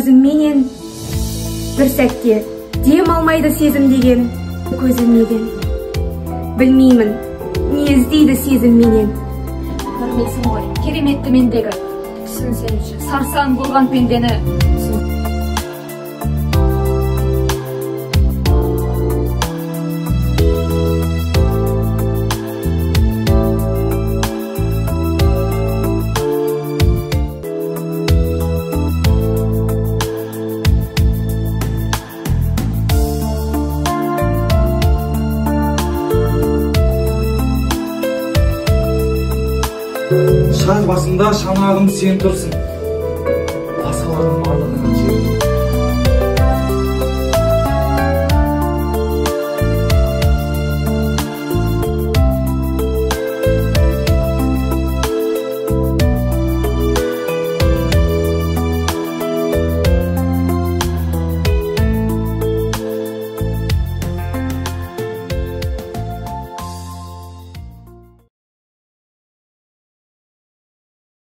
өзімменен бір сәтте дем алмайды сезім деген көзімнен. Білмеймін, не іздейді сезім менен. Білмейсің ғой, кереметті мендегі. Түсінсеңші, сарсан болған пендені. Шар басында шанағым сен тұрсың.